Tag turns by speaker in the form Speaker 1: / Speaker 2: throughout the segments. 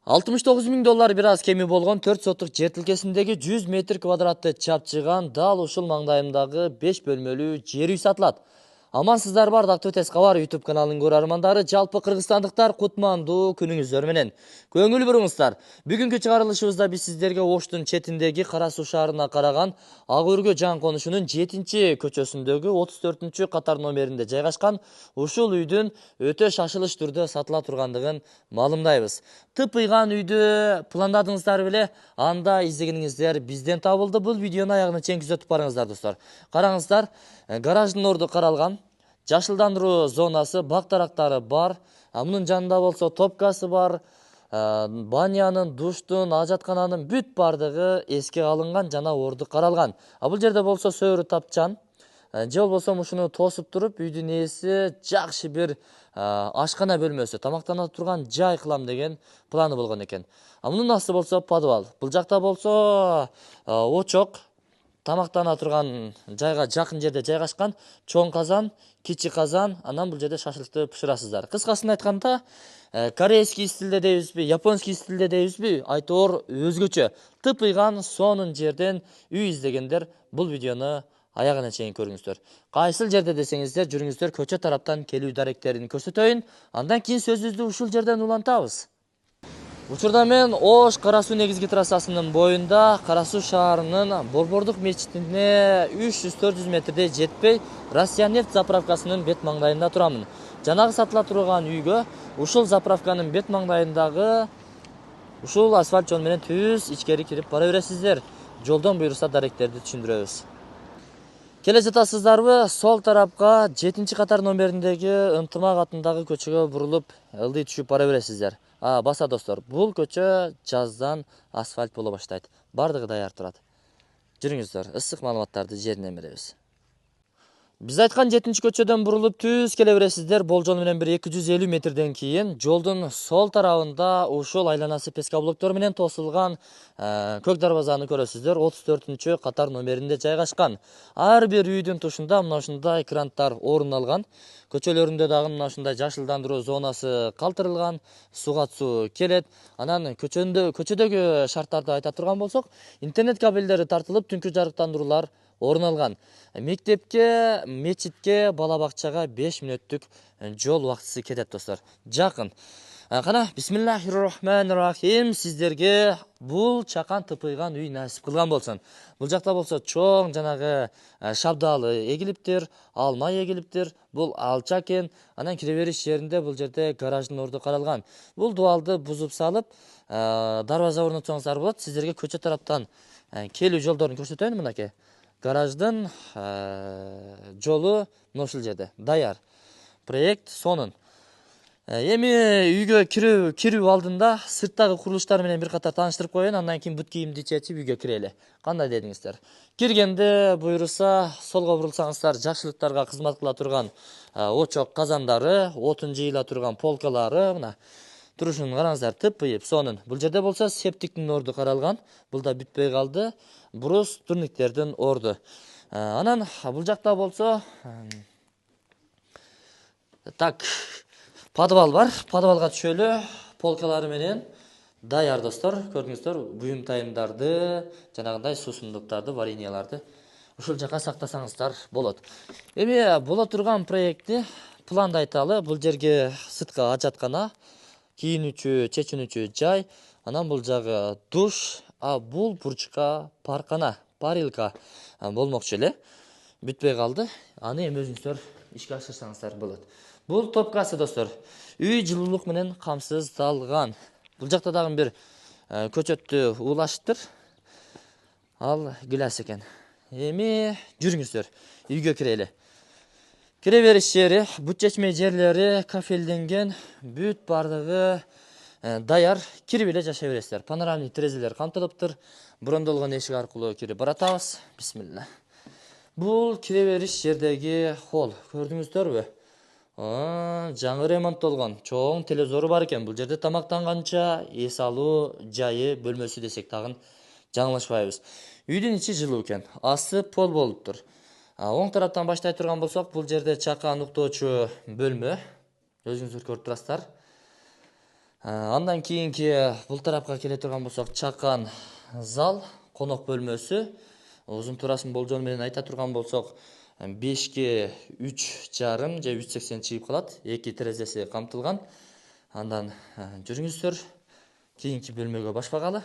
Speaker 1: $69.000 бир аз кеми болгон 4 соттук жер тилкесиндеги 100 метр квадратты чапчыган дал ушул маңдайымдагы 5 бөлмөлүү жер үй сатылат. Амансыздарбы ардактуу Тез кабар YouTube каналынын көрөрмандары, жалпы кыргызстандыктар кутмандуу күнүңүздөр менен. Көңүл буруңуздар. Бүгүнкү чыгарылышыбызда биз сиздерге Оштун четиндеги Кара Суу шаарына караган Ак Өргө жан конушунун 7-көчөсүндөгү 34-катар номеринде жайгашкан ушул үйдүн өтө шашылыш түрдө сатыла тургандыгын маалымдайбыз. Тыпыйган үйдү пландадыңыздар беле? Анда издегениңиздер бизден табылды. Бул видеону аягына чейин күзөтүп барыңыздар достор. Караңыздар, гараждын орду каралган, жашылдандыруу зонасы, бак дарактары бар. Мунун жанында болсо топкасы бар. Банянын, душтун, ажаткананын бүт бардыгы эске алынган жана орду каралган. Бул жерде болсо сөөрү тапчан. Же болбосо ушуну тосуп туруп, үйдүн ээси жакшы бир ашкана бөлмөсү, тамактана турган жай кылам деген планы болгон экен. Мунун асты болсо подвал. Бул жакта болсо очок, тамактана турган жайга жакын жерде жайгашкан, чоң казан, кичи казан, анан бул жерде шашлыкты пышырасыздар. Кыскасын айтканда, корейский стилде дейбизби, японский стилде дейбизби, айтоор өзгөчө. Тыпыйган сонун жерден үй издегендер бул видеону аягына чейин көрүңүздөр. Кайсыл жерде десеңиздер, жүрүңүздөр, көчө тараптан келүү даректерин көрсөтөйүн. Андан кийин сөзүбүздү ушул жерден улантабыз. Учурда мен Ош Кара Суу негизги трассасынын боюнда Кара Суу шаарынын Борбордук мечитине 300-400 метрдей жетпей, Россия нефть заправкасынын бет маңдайында турамын. Жанагы сатыла турган үйгө ушул заправканын бет маңдайындагы ушул асфальт жол менен түз ичкери кирип бара бересиздер. Жолдон буйруса даректерди түшүндүрөбүз. Келе жатасыздарбы? Сол тарапка 7-катар номериндеги Ынтымак атындагы көчөгө бурулуп, ылдый түшүп бара бересиздер. Баса достор, бул көчө жаздан асфальт боло баштайт. Бардыгы даяр турат. Жүрүңүздөр, ысык маалыматтарды жеринен беребиз. Биз айткан 7-көчөдөн бурулуп түз келе бересиздер. Болжол менен бир 250 метрден кийин жолдун сол тарабында ушул айланасы пескоблоктор менен тосулган көк дарбазаны көрөсүздөр. 34-катар номеринде жайгашкан. Ар бир үйдүн тушунда мына ушундай экрандар орун алган. Көчөлөрүндө дагы мына ушундай жашылдандыруу зонасы калтырылган, суга суу келет. Анан көчөдөгү шарттарды айта турган болсок, интернет кабелдери тартылып, түнкү жарыктандыруулар орун алган. Мектепке, мечитке, бала бакчага 5 мүнөттүк жол убактысы кетет достор. Жакын. Кана, бисмиллахир-рахманир-рахим, сиздерге бул чакан тыпыйган үй насип кылган болсун. Бул жакта болсо чоң жанагы шабдалы эгилиптир, алма эгилиптир. Бул алча экен. Анан кире бериш жеринде бул жерде гараждын орду каралган. Бул дубалды бузуп салып, дарбаза орнотсоңуздар болот. Сиздерге көчө тараптан келүү жолдорун көрсөтөйүн мынакей. Гараждын жолу ушул жерде. Даяр. Проект сонун. Эми үйгө кирүү алдында сырттагы курулуштар менен бир катар тааныштырып коеюн, андан кийин бут кийимди чечип үйгө кирели. Кандай дедиңиздер? Киргенде буйруса солго бурулсаңыздар, жакшылыктарга кызмат кыла турган очок казандары, отун жыйыла турган полкалары, мына турушун караңыздар, тыпыйып, сонун. Бул жерде болсо септиктин орду каралган. Бул да бүтпөй калды. Брус турниктердин орду. Анан бул жакта болсо так, подвал бар. Подвалга түшөлү. Полкалары менен даяр достор. Көрдүңүздөр, буюм-тайымдарды, жанагындай суусундуктарды, вареньяларды ушул жака сактасаңыздар болот. Эми боло турган проектти планды айталы. Бул жерге сыртка ажаткана, кийинүүчү, чечүүчү жай, анан бул жагы душ, бул бурчка паркана, парилка болмокчу эле. Бүтпөй калды. Аны эми өзүңүздөр ишке ашырсаңыздар болот. Бул топкасы достор. Үй жылуулук менен камсыздалган. Бул жакта дагы бир көчөттү уулашыптыр. Ал гүлас экен. Эми жүрүңүздөр, үйгө кирели. Кире бериш жери, бут чечме жерлери кафелденген, бүт бардыгы даяр. Кирип эле жашай бересиздер. Панорамный терезелер камтылыптыр. Брондолгон эшик аркылуу кирип баратабыз. Бисмилла. Бул кире бериш жердеги холл. Көрдүңүздөрбү? Жаңы ремонттолгон, чоң телевизору бар экен. Бул жерде тамактанганча эс алуу жайы, бөлмөсү десек дагы жаңылышпайбыз. Үйдүн ичи жылуу экен. Асты пол болуптур. Оң тараптан баштай турган болсок, бул жерде чакан уктоочу бөлмө. Өзүңүздөр көрүп турасыздар. Андан кийинки бул тарапка келе турган болсок, чакан зал, конок бөлмөсү. Узун туурасын болжол менен айта турган болсок, 5ке 3,5 же 3,80 чыгып калат. 2 терезеси камтылган. Андан жүрүңүздөр кийинки бөлмөгө баш багалы.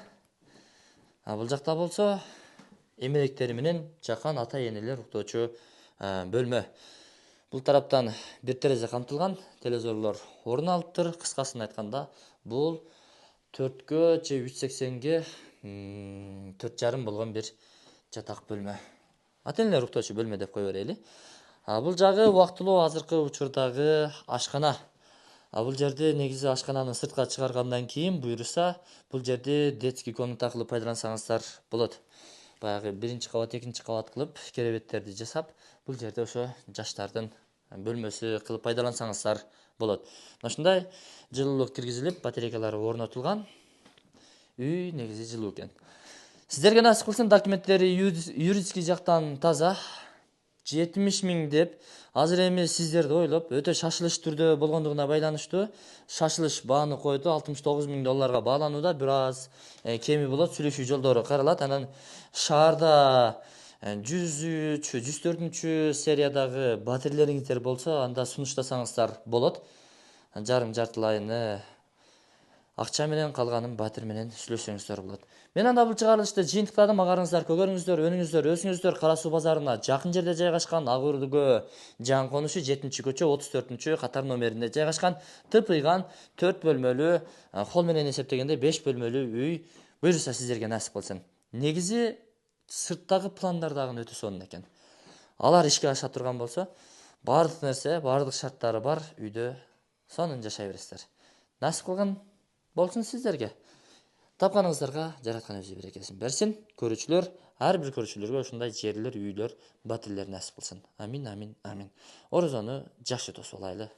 Speaker 1: Бул жакта болсо эмеректери менен жакан ата энелер уктоочу бөлмө. Бул тараптан бир терезе камтылган, телевизорлор орун алыптыр. Кыскасын айтканда, бул 4кө же 3,80ге 4,5 болгон бир жатак бөлмө. Ата энелер уктоочу бөлмө деп кое берели. Бул жагы убактылуу азыркы учурдагы ашкана. Бул жерде негизи ашкананы сыртка чыгаргандан кийин буюрса, бул жерде детский комната кылып пайдалансаңыздар болот. Баягы 1-кабат, 2-кабат кылып керебеттерди жасап, бул жерде ошо жаштардын бөлмөсү кылып пайдалансаңыздар болот. Ушундай жылуулук киргизилип, батарейкалары орнотулган. Үй негизи жылуу экен. Сиздерге насип кылсын, документтери юридический жактан таза. 70 000 деп азыр эми сиздерди ойлоп, өтө шашылыш түрдө болгондугуна байланыштуу шашылыш бааны койду. $69,000 бааланууда, бир аз кеми болот, сүйлөшүү жолдору каралат. Анан шаарда 103-104 сериядагы батирелериңиздер болсо, анда сунуштасаңыздар болот. Жартылайыны акча менен, калганын батир менен сүйлөшсөңүздөр болот. Мен анда бул чыгарылышты жыйынтыктадым. Агарыңыздар көгөрүңүздөр, өнүңүздөр, өсүңүздөр. Кара суу базарына жакын жерде жайгашкан, Ак Өргө жаңы конушу 7-көчө 34-катар номеринде жайгашкан, тыпыйган 4 бөлмөлүү, холл менен эсептегенде 5 бөлмөлүү үй буюрса сиздерге насип кылсын. Негизи сырттагы пландар дагы өтө сонун экен. Алар ишке аша турган болсо, бардык нерсе, бардык шарттары бар үйдө сонун жашай бересиздер. Насип кылган болсун сиздерге. Тапканыңыздарга жараткан өзү берекесин берсин. Көрүүчүлөр, ар бир көрүүчүлөргө ушундай жерлер, үйлөр, батирлер насип кылсын. Амин, амин, амин. Орозону жакшы тосуп алайлы.